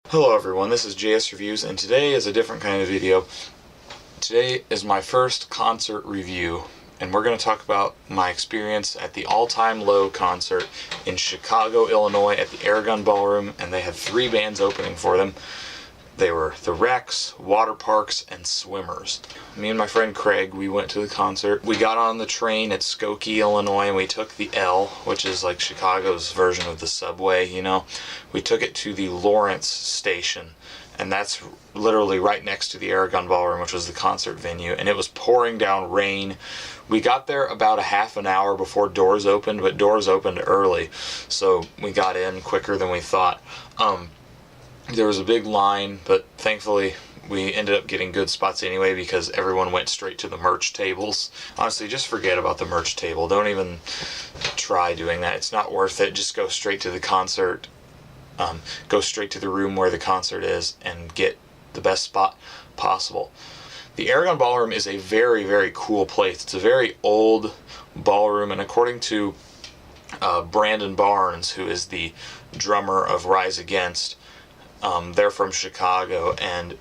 Hello everyone, this is JS Reviews, and today is a different kind of video. Today is my first concert review, and we're going to talk about my experience at the All Time Low concert in Chicago, Illinois at the Aragon ballroom, and they had 3 bands opening for them. They were the Wrecks, Waterparks, and Swimmers. Me and my friend Craig, we went to the concert. We got on the train at Skokie, Illinois, and we took the L, which is like Chicago's version of the subway, you know. We took it to the Lawrence station, and that's literally right next to the Aragon ballroom, which was the concert venue, and it was pouring down rain. We got there about a half an hour before doors opened, but doors opened early, so we got in quicker than we thought. There was a big line, but thankfully we ended up getting good spots anyway because everyone went straight to the merch tables. Honestly, just forget about the merch table. Don't even try doing that. It's not worth it. Just go straight to the concert. Go straight to the room where the concert is and get the best spot possible. The Aragon Ballroom is a very, very cool place. It's a very old ballroom, and according to Brandon Barnes, who is the drummer of Rise Against, they're from Chicago, and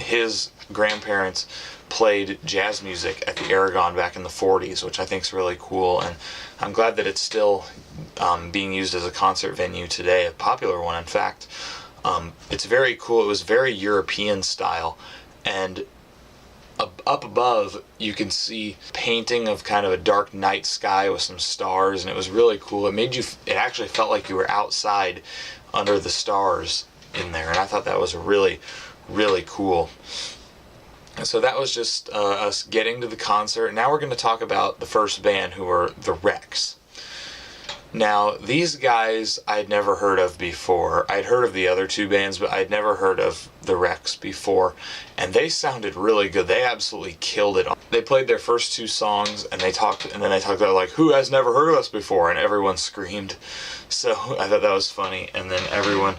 his grandparents played jazz music at the Aragon back in the 40s, which I think is really cool, and I'm glad that it's still being used as a concert venue today, a popular one in fact. It's very cool. It was very European style, and up above you can see painting of kind of a dark night sky with some stars, and it was really cool. It actually felt like you were outside under the stars in there, and I thought that was really, really cool. And so that was just us getting to the concert. Now we're going to talk about the first band, who were the Wrecks. Now, these guys I'd never heard of before. I'd heard of the other 2 bands, but I'd never heard of the Wrecks before, and they sounded really good. They absolutely killed it. They played their first 2 songs, and then they talked about, like, who has never heard of us before, and everyone screamed. So I thought that was funny, and then everyone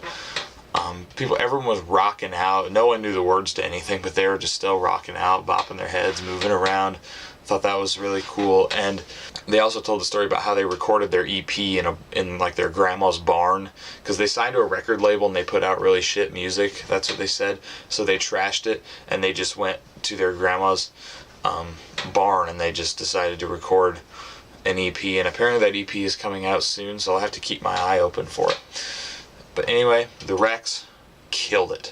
was rocking out. No one knew the words to anything, but they were just still rocking out, bopping their heads, moving around. Thought that was really cool. And they also told the story about how they recorded their EP in like their grandma's barn, because they signed to a record label and they put out really shit music. That's what they said. So they trashed it, and they just went to their grandma's barn, and they just decided to record an EP. And apparently that EP is coming out soon, so I'll have to keep my eye open for it. But anyway, the Wrecks killed it.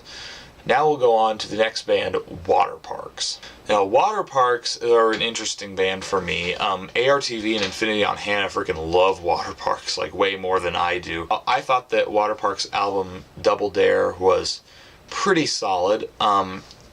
Now we'll go on to the next band, Waterparks. Now, Waterparks are an interesting band for me. ARTV and Infinity on Hannah freaking love Waterparks, like way more than I do. I thought that Waterparks' album, Double Dare, was pretty solid.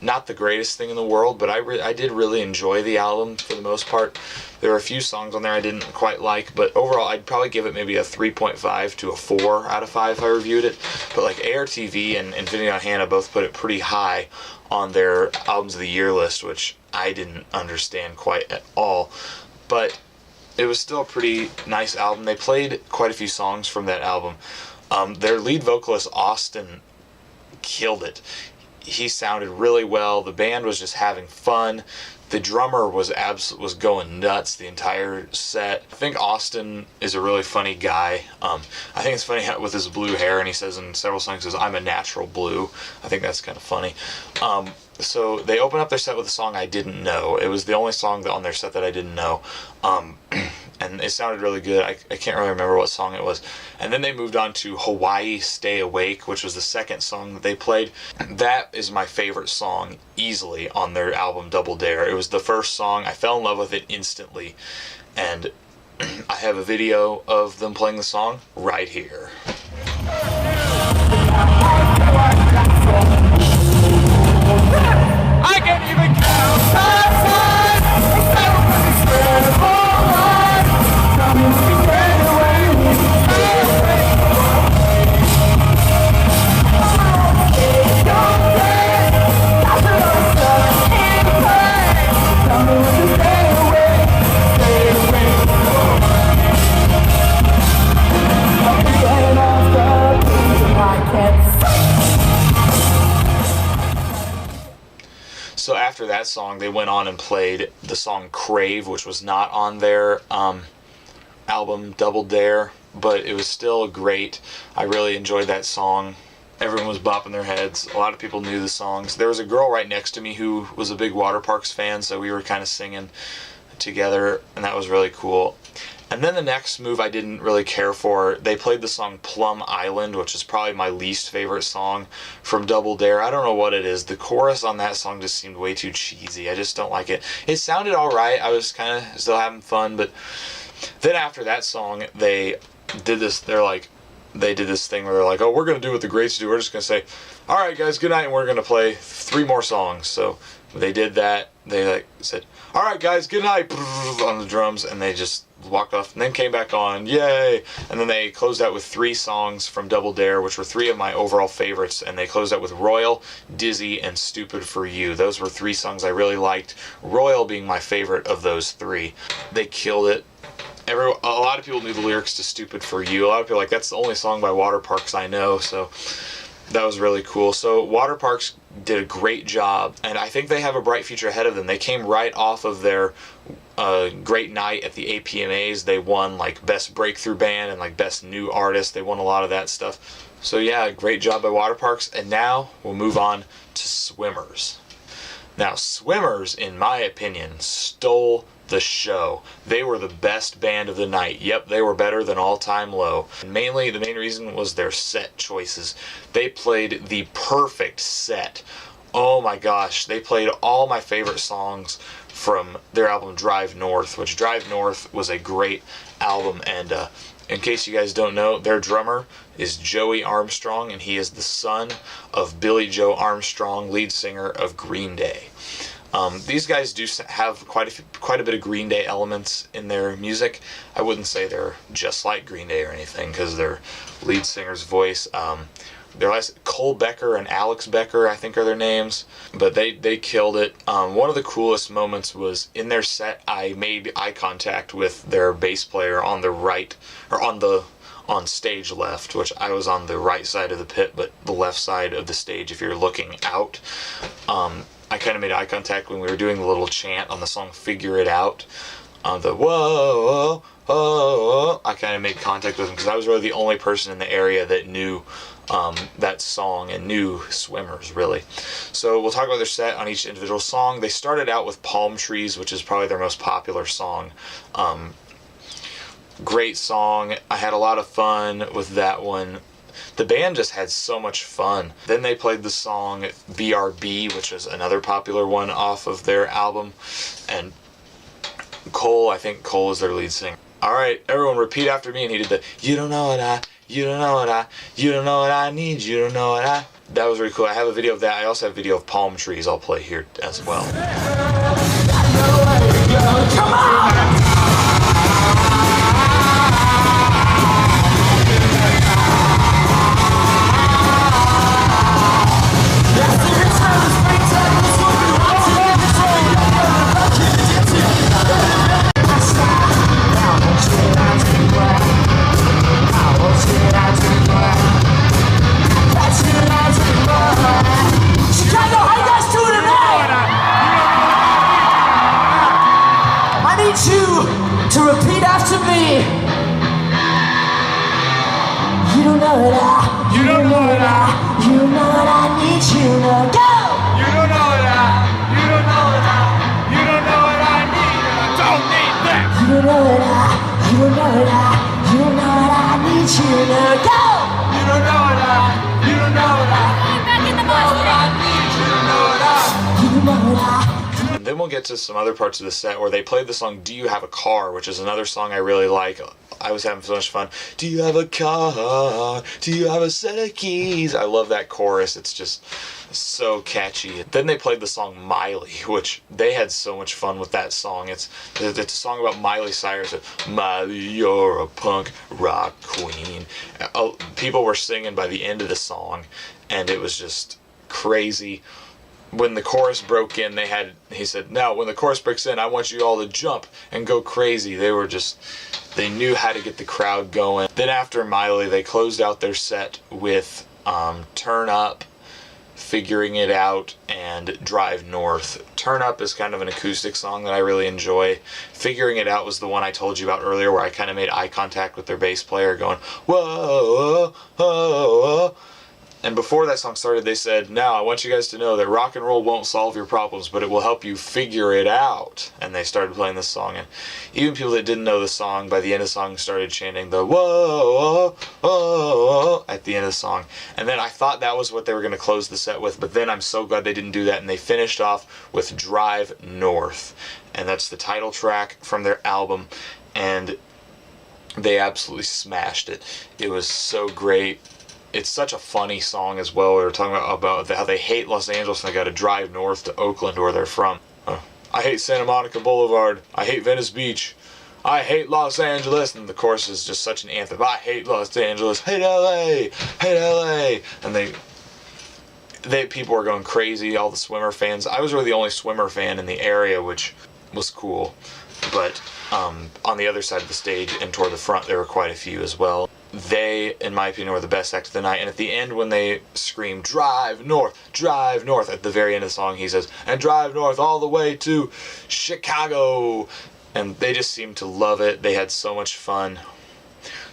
Not the greatest thing in the world, but I did really enjoy the album for the most part. There are a few songs on there I didn't quite like, but overall I'd probably give it maybe a 3.5 to a 4 out of 5 if I reviewed it. But like ARTV and Infinity on Hannah both put it pretty high on their Albums of the Year list, which I didn't understand quite at all. But it was still a pretty nice album. They played quite a few songs from that album. Their lead vocalist, Austin, killed it. He sounded really well. The band was just having fun. The drummer was going nuts the entire set. I think Austin is a really funny guy. I think it's funny how, with his blue hair, and he says in several songs, he says, "I'm a natural blue." I think that's kind of funny. So they open up their set with a song I didn't know. It was the only song on their set that I didn't know. And it sounded really good. I can't really remember what song it was. And then they moved on to Hawaii Stay Awake, which was the second song that they played. That is my favorite song easily on their album Double Dare. It was the first song. I fell in love with it instantly. And I have a video of them playing the song right here. I can't even count. So after that song, they went on and played the song Crave, which was not on their album Double Dare, but it was still great. I really enjoyed that song. Everyone was bopping their heads. A lot of people knew the songs. There was a girl right next to me who was a big Waterparks fan, so we were kind of singing together, and that was really cool. And then the next move I didn't really care for. They played the song Plum Island, which is probably my least favorite song from Double Dare. I don't know what it is. The chorus on that song just seemed way too cheesy. I just don't like it. It sounded alright. I was kind of still having fun, but then after that song, they did this. They did this thing where they're like, oh, we're going to do what the greats do. We're just going to say, all right, guys, good night, and we're going to play 3 more songs. So they did that. They said, all right, guys, good night, on the drums, and they just walked off and then came back on, yay. And then they closed out with 3 songs from Double Dare, which were 3 of my overall favorites, and they closed out with Royal, Dizzy, and Stupid for You. Those were 3 songs I really liked, Royal being my favorite of those 3. They killed it. A lot of people knew the lyrics to Stupid for You. A lot of people were like, that's the only song by Waterparks I know, so that was really cool. So Waterparks did a great job, and I think they have a bright future ahead of them. They came right off of their great night at the APMAs. They won like Best Breakthrough Band and like Best New Artist. They won a lot of that stuff. So yeah, great job by Waterparks. And now we'll move on to SWMRS. Now SWMRS, in my opinion, stole the show. They were the best band of the night. Yep, they were better than All Time Low. And mainly, the main reason was their set choices. They played the perfect set. Oh my gosh, they played all my favorite songs from their album Drive North, which Drive North was a great album. And in case you guys don't know, their drummer is Joey Armstrong, and he is the son of Billy Joe Armstrong, lead singer of Green Day. These guys do have quite a bit of Green Day elements in their music. I wouldn't say they're just like Green Day or anything, because their lead singer's voice, Cole Becker and Alex Becker, I think are their names, but they killed it. One of the coolest moments was in their set. I made eye contact with their bass player on the right, or on stage left, which I was on the right side of the pit, but the left side of the stage if you're looking out. I kind of made eye contact when we were doing the little chant on the song Figure It Out. The whoa, whoa, whoa. I kind of made contact with him because I was really the only person in the area that knew that song and knew SWMRS, really. So we'll talk about their set on each individual song. They started out with Palm Trees, which is probably their most popular song. Great song. I had a lot of fun with that one. The band just had so much fun. Then they played the song BRB, which is another popular one off of their album. And Cole, I think Cole is their lead singer. Alright, everyone repeat after me, and he did the you don't know what I, you don't know what I, you don't know what I need, you don't know what I. That was really cool. I have a video of that. I also have a video of Palm Trees I'll play here as well. Come on! To repeat after me. You don't know what I, you don't know what I, you know what I need you to go. You don't know what I, you don't know what I, you don't know what I need, and I don't need that. You don't know what I, you don't know what I, you don't know what I need you to go. You don't know what I, you don't know what I, back in the box. I need you to know what I, you don't know what I. And then we'll get to some other parts of the set where they played the song Do You Have a Car, which is another song I really like. I was having so much fun. Do you have a car? Do you have a set of keys? I love that chorus. It's just so catchy. Then they played the song Miley, which they had so much fun with that song. It's a song about Miley Cyrus. Miley, you're a punk rock queen. People were singing by the end of the song, and it was just crazy. When the chorus broke in, he said, now when the chorus breaks in, I want you all to jump and go crazy. They knew how to get the crowd going. Then after Miley, they closed out their set with Turn Up, Figuring It Out, and Drive North. Turn Up is kind of an acoustic song that I really enjoy. Figuring It Out was the one I told you about earlier, where I kind of made eye contact with their bass player going, whoa, whoa, whoa. And before that song started, they said, "Now I want you guys to know that rock and roll won't solve your problems, but it will help you figure it out." And they started playing this song, and even people that didn't know the song, by the end of the song, started chanting the "whoa, whoa, whoa" at the end of the song. And then I thought that was what they were going to close the set with, but then I'm so glad they didn't do that, and they finished off with "Drive North," and that's the title track from their album, and they absolutely smashed it. It was so great. It's such a funny song as well. We were talking about how they hate Los Angeles and they got to drive north to Oakland, where they're from. I hate Santa Monica Boulevard. I hate Venice Beach. I hate Los Angeles. And the chorus is just such an anthem. I hate Los Angeles. Hate LA. Hate LA. And people were going crazy. All the Swimmer fans. I was really the only Swimmer fan in the area, which was cool. But on the other side of the stage and toward the front, there were quite a few as well. They, in my opinion, were the best act of the night. And at the end, when they scream, drive north," at the very end of the song, he says, "and drive north all the way to Chicago." And they just seemed to love it. They had so much fun.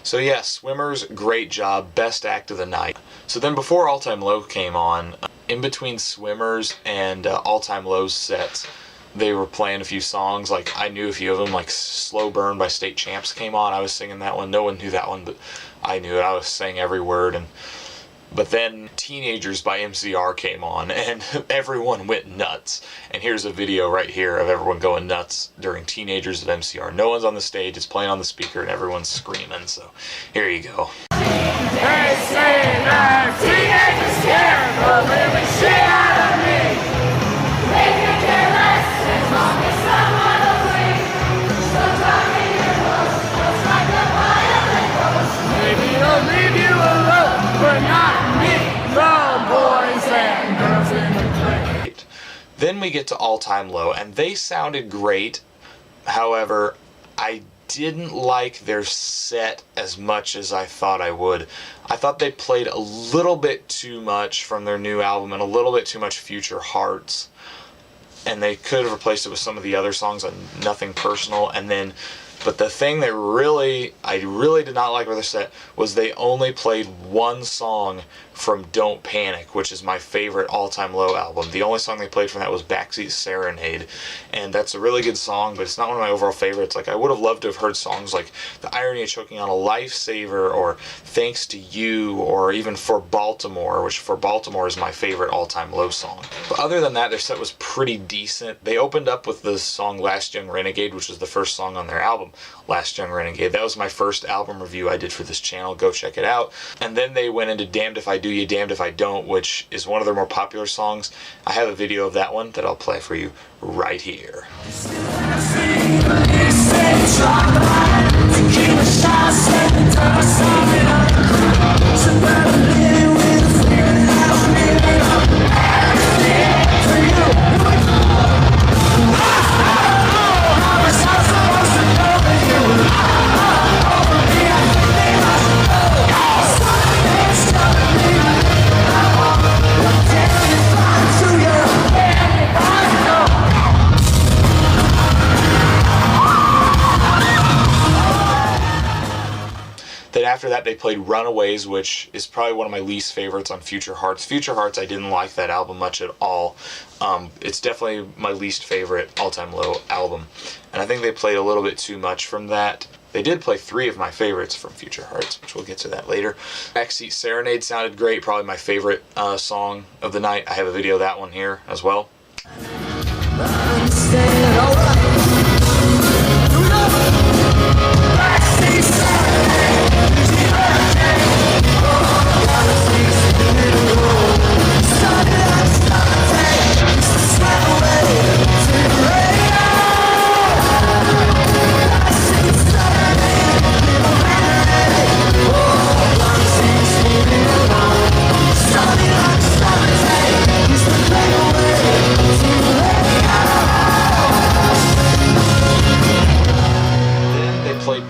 So yeah, Swimmers, great job. Best act of the night. So then before All Time Low came on, in between Swimmers and All Time Low's sets, they were playing a few songs. Like, I knew a few of them, like "Slow Burn" by State Champs came on. I was singing that one. No one knew that one, but I knew it. I was saying every word. But then "Teenagers" by MCR came on, and everyone went nuts. And here's a video right here of everyone going nuts during "Teenagers" of MCR. No one's on the stage, it's playing on the speaker, and everyone's screaming. So here you go. They say that teenagers care, but living shit out of me. They can care less as long as someone will leave. So tell me your hopes, just like the violent ghost. Maybe they'll leave you alone, but not me. The boys and girls in the play. Then we get to All Time Low, and they sounded great. However, I didn't like their set as much as I thought I would. I thought they played a little bit too much from their new album and a little bit too much Future Hearts. And they could have replaced it with some of the other songs on Nothing Personal. But the thing that I really did not like with their set was they only played one song from Don't Panic, which is my favorite All Time Low album. The only song they played from that was Backseat Serenade, and that's a really good song, but it's not one of my overall favorites. Like, I would have loved to have heard songs like The Irony of Choking on a Lifesaver, or Thanks to You, or even For Baltimore, which For Baltimore is my favorite All Time Low song. But other than that, their set was pretty decent. They opened up with the song Last Young Renegade, which was the first song on their album, Last Young Renegade. That was my first album review I did for this channel. Go check it out. And then they went into Damned If I Do You, Damned If I Don't, which is one of their more popular songs. I have a video of that one that I'll play for you right here. Then after that, they played Runaways, which is probably one of my least favorites on Future Hearts. Future Hearts, I didn't like that album much at all. It's definitely my least favorite All Time Low album. And I think they played a little bit too much from that. They did play 3 of my favorites from Future Hearts, which we'll get to that later. Backseat Serenade sounded great, probably my favorite song of the night. I have a video of that one here as well.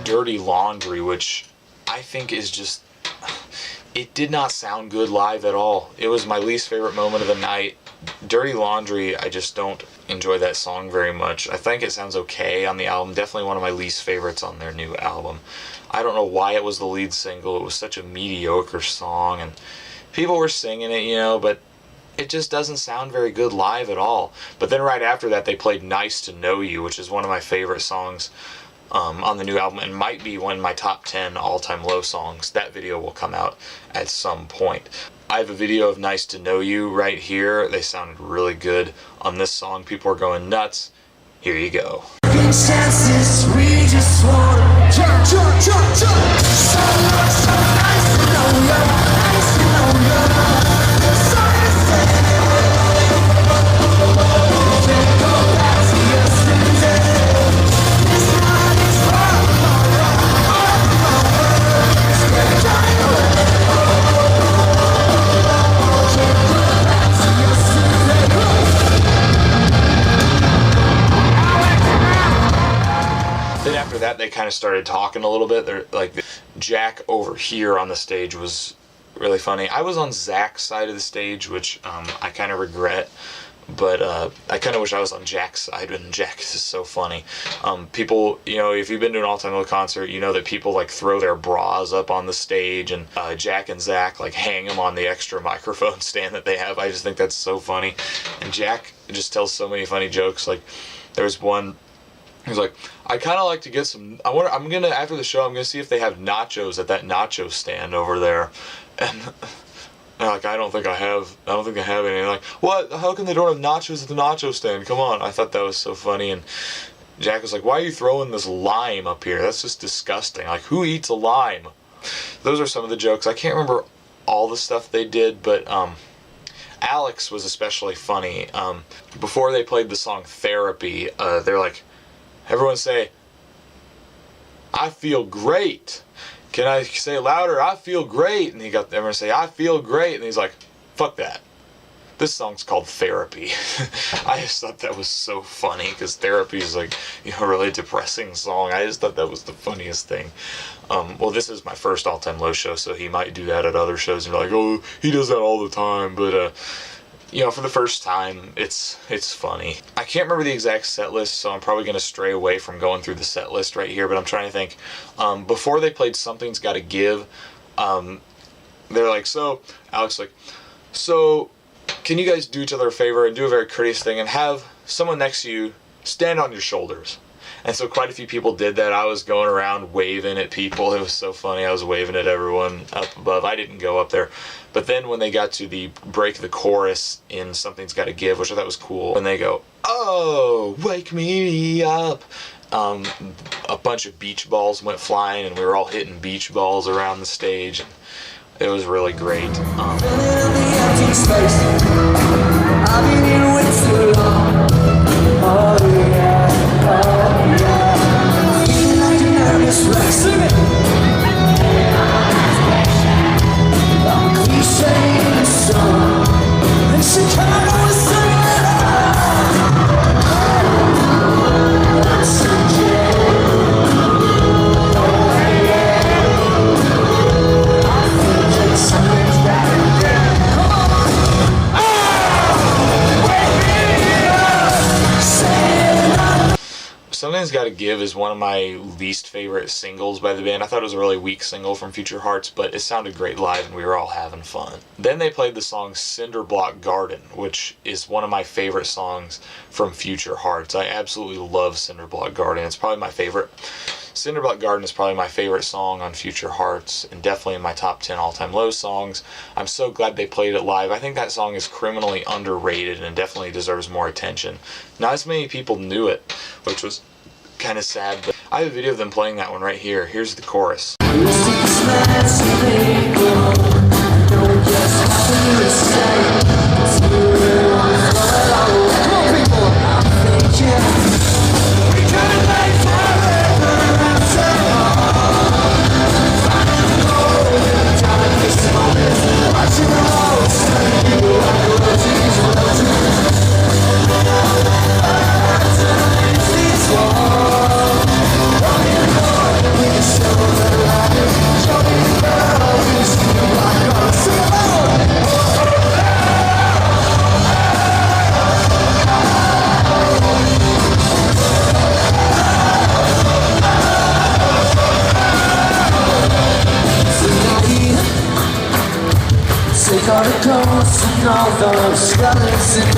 Dirty Laundry, which I think is just, it did not sound good live at all. It was my least favorite moment of the night. Dirty Laundry, I just don't enjoy that song very much. I think it sounds okay on the album. Definitely one of my least favorites on their new album. I don't know why it was the lead single. It was such a mediocre song, and people were singing it, you know, but it just doesn't sound very good live at all. But then right after that, they played Nice to Know You, which is one of my favorite songs on the new album, and might be one of my top 10 all-time low songs. That video will come out at some point. I have a video of Nice to Know You right here. They sounded really good on this song. People are going nuts. Here you go. Chances, we just wanna jump. So much, so nice to know you, nice to know you. So can't go back to yesterday. This night is far Then after that, they kind of started talking a little bit. They're like, Jack over here on the stage was really funny. I was on Zach's side of the stage, which I kind of regret, but I kind of wish I was on Jack's side, and Jack is so funny. People, you know, if you've been to an all-time low concert, you know that people like throw their bras up on the stage, and Jack and Zach like hang them on the extra microphone stand that they have. I just think that's so funny, and Jack just tells so many funny jokes. Like, there was one. He's like, I kind of like to get some. I'm gonna after the show. I'm gonna see if they have nachos at that nacho stand over there, and like, I don't think I have any. And like, what? How come they don't have nachos at the nacho stand? Come on! I thought that was so funny. And Jack was like, why are you throwing this lime up here? That's just disgusting. Like, who eats a lime? Those are some of the jokes. I can't remember all the stuff they did, but Alex was especially funny. Before they played the song Therapy, they're like, everyone say, I feel great. Can I say louder? I feel great. And he got everyone to say, I feel great. And he's like, fuck that. This song's called Therapy. I just thought that was so funny, because Therapy is like, you know, a really depressing song. I just thought that was the funniest thing. Well, this is my first all-time low show, so he might do that at other shows. And you're like, oh, he does that all the time. But you know, for the first time, it's funny. I can't remember the exact set list, so I'm probably going to stray away from going through the set list right here, but I'm trying to think. Before they played Something's Gotta Give, they're like, so, Alex like, so, can you guys do each other a favor and do a very courteous thing and have someone next to you stand on your shoulders? And so quite a few people did that. I was going around waving at people. It was so funny. I was waving at everyone up above. I didn't go up there. But then when they got to the break the chorus in Something's Gotta Give, which I thought was cool, when they go, oh, wake me up, a bunch of beach balls went flying, and we were all hitting beach balls around the stage. It was really great. Something's Gotta Give is one of my least favorite singles by the band. I thought it was a really weak single from Future Hearts, but it sounded great live and we were all having fun. Then they played the song Cinderblock Garden, which is one of my favorite songs from Future Hearts. I absolutely love Cinderblock Garden. It's probably my favorite. Cinderblock Garden is probably my favorite song on Future Hearts, and definitely in my top 10 all-time low songs. I'm so glad they played it live. I think that song is criminally underrated and definitely deserves more attention. Not as many people knew it, which was kind of sad, but I have a video of them playing that one right here. Here's the chorus.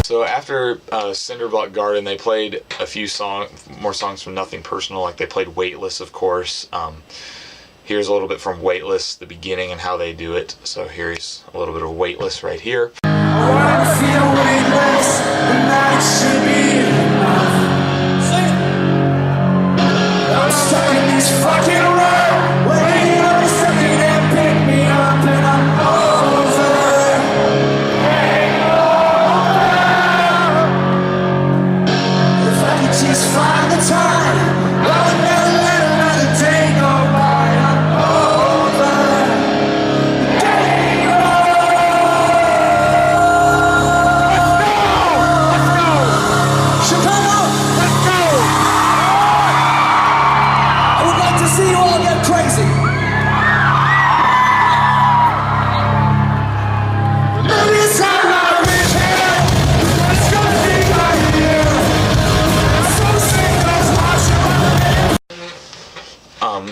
So after Cinderblock Garden, they played a few more songs from Nothing Personal, like they played Weightless, of course. Here's a little bit from Weightless, the beginning and how they do it. So here's a little bit of Weightless right here. I feel weightless, and that should be enough. I'm stuck in this fucking road, waiting on something to pick me up, and I'm over. If I could just find the time, I would never let another day go by. I'm over. Game Chicago! Let's go! I would like to see you all get crazy. Maybe it's not my rich hair, but it's gonna be my year. I'm so sick of watching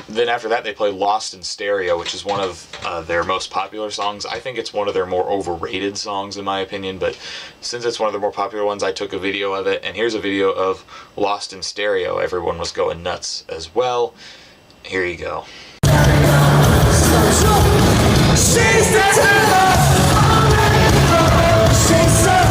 Then after that, they played Lost in Stereo, which is one of their most popular songs. I think it's one of their more overrated songs, in my opinion, but since it's one of the more popular ones, I took a video of it, and here's a video of Lost in Stereo. Everyone was going nuts as well. Here you go. She's the terror. She's the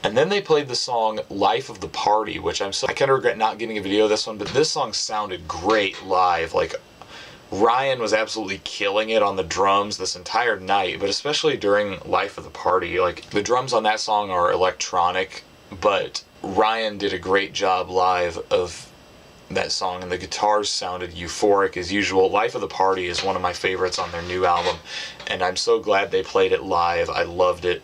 And then they played the song Life of the Party, which I kind of regret not getting a video of this one, but this song sounded great live. Like, Ryan was absolutely killing it on the drums this entire night, but especially during Life of the Party. Like, the drums on that song are electronic, but Ryan did a great job live of that song, and the guitars sounded euphoric as usual. Life of the Party is one of my favorites on their new album, and I'm so glad they played it live. I loved it.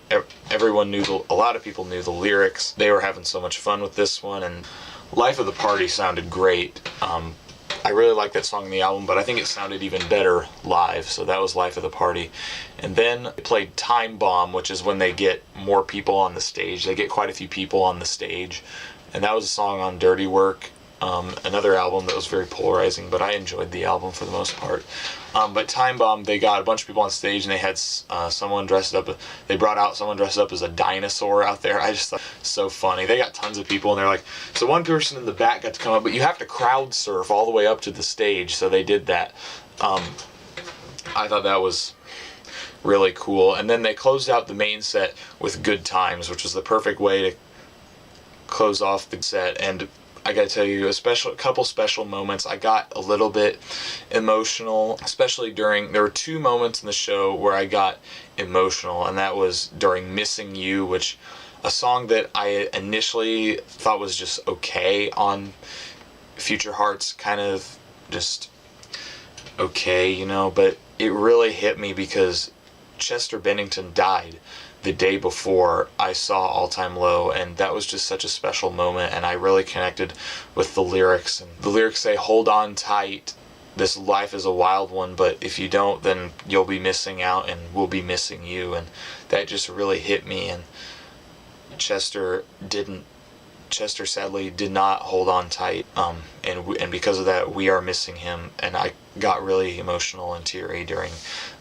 Everyone knew, a lot of people knew the lyrics. They were having so much fun with this one, and Life of the Party sounded great. I really like that song in the album, but I think it sounded even better live, so that was Life of the Party. And then they played Time Bomb, which is when they get more people on the stage. They get quite a few people on the stage, and that was a song on Dirty Work. Another album that was very polarizing, but I enjoyed the album for the most part. But Time Bomb, they got a bunch of people on stage, and they had someone dressed up. They brought out someone dressed up as a dinosaur out there. I just thought it was so funny. They got tons of people, and they're like, so one person in the back got to come up, but you have to crowd surf all the way up to the stage, so they did that. I thought that was really cool. And then they closed out the main set with Good Times, which was the perfect way to close off the set. And I gotta tell you, a couple special moments. I got a little bit emotional, especially there were two moments in the show where I got emotional, and that was during Missing You, which a song that I initially thought was just okay on Future Hearts, kind of just okay, you know, but it really hit me because Chester Bennington died the day before I saw All Time Low, and that was just such a special moment, and I really connected with the lyrics. And the lyrics say, hold on tight, this life is a wild one, but if you don't, then you'll be missing out, and we'll be missing you. And that just really hit me, and Chester sadly did not hold on tight, and because of that, we are missing him, and I got really emotional and teary during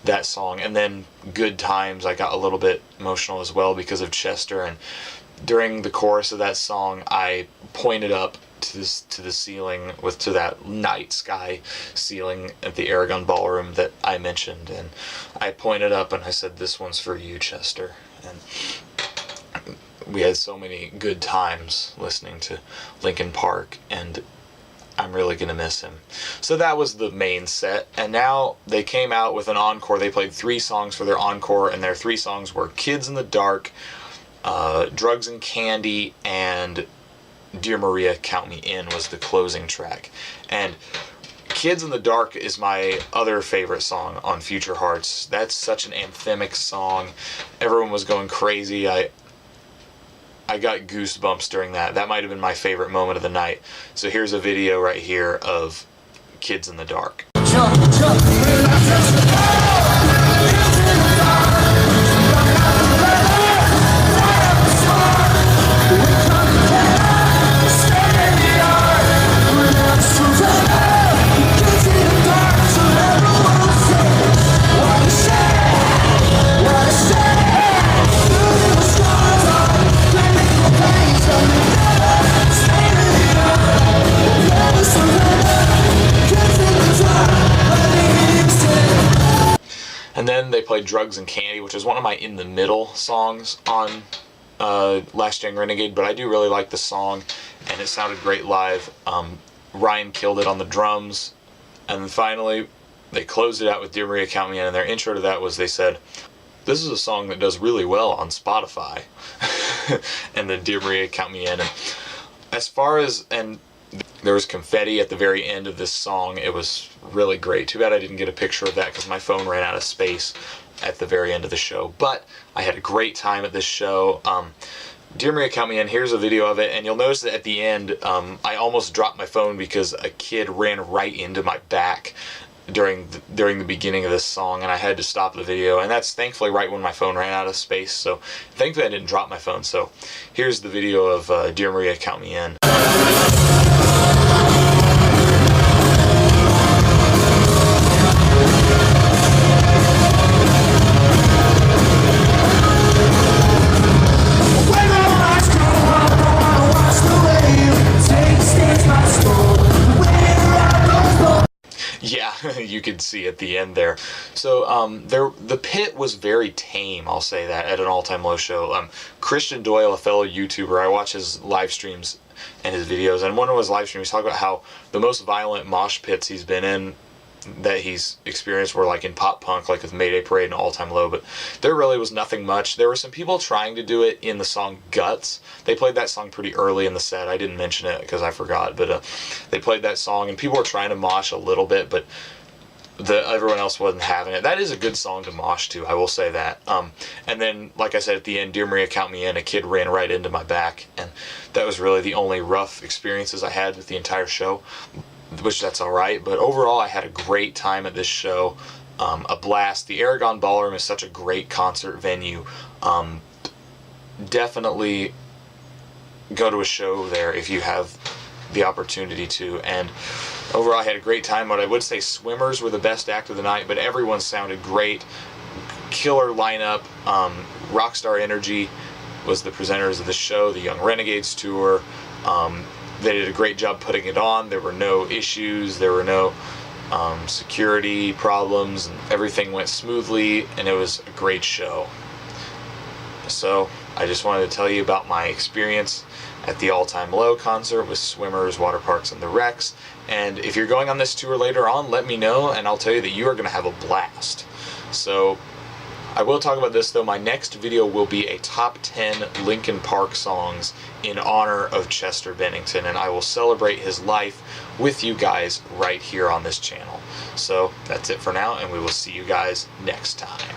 that song. And then Good Times, I got a little bit emotional as well because of Chester, and during the chorus of that song, I pointed up to the ceiling, to that night sky ceiling at the Aragon ballroom that I mentioned, and I pointed up and I said, this one's for you, Chester. And we had so many good times listening to Linkin Park, and I'm really going to miss him. So that was the main set, and now they came out with an encore. They played 3 songs for their encore, and their 3 songs were Kids in the Dark, Drugs and Candy, and Dear Maria, Count Me In was the closing track. And Kids in the Dark is my other favorite song on Future Hearts. That's such an anthemic song. Everyone was going crazy. I got goosebumps during that. That might have been my favorite moment of the night. So here's a video right here of Kids in the Dark. Jump, jump, And then they played Drugs and Candy, which is one of my in the middle songs on Last Gen Renegade, but I do really like the song, and it sounded great live. Ryan killed it on the drums, and then finally they closed it out with Dear Maria Count Me In, and their intro to that was, they said, this is a song that does really well on Spotify. And then Dear Maria Count Me In. And as far as, and there was confetti at the very end of this song. It was really great. Too bad I didn't get a picture of that because my phone ran out of space at the very end of the show. But I had a great time at this show. Dear Maria Count Me In, here's a video of it, and you'll notice that at the end, I almost dropped my phone because a kid ran right into my back during the beginning of this song, and I had to stop the video, and that's thankfully right when my phone ran out of space, so thankfully I didn't drop my phone. So here's the video of Dear Maria Count Me In. Yeah, you could see at the end there. So the pit was very tame, I'll say that, at an all-time low show. Christian Doyle, a fellow YouTuber, I watch his live streams and his videos, and one of his live streams, he's talking about how the most violent mosh pits he's been in, that he's experienced, were like in pop punk, like with Mayday Parade and All Time Low, but there really was nothing much. There were some people trying to do it in the song Guts. They played that song pretty early in the set. I didn't mention it because I forgot, but they played that song, and people were trying to mosh a little bit, but everyone else wasn't having it. That is a good song to mosh to, I will say that. And then, like I said at the end, Dear Maria Count Me In, a kid ran right into my back, and that was really the only rough experiences I had with the entire show, which that's alright. But overall, I had a great time at this show, a blast. The Aragon Ballroom is such a great concert venue. Definitely go to a show there if you have the opportunity to. And overall, I had a great time. But I would say Swimmers were the best act of the night, but everyone sounded great. Killer lineup. Rockstar Energy was the presenters of the show, the Young Renegades tour. They did a great job putting it on. There were no issues. There were no security problems. Everything went smoothly, and it was a great show. So I just wanted to tell you about my experience at the All Time Low concert with Swimmers, Waterparks, and the Rex. And if you're going on this tour later on, let me know, and I'll tell you that you are going to have a blast. So I will talk about this, though. My next video will be a top 10 Linkin Park songs in honor of Chester Bennington, and I will celebrate his life with you guys right here on this channel. So that's it for now, and we will see you guys next time.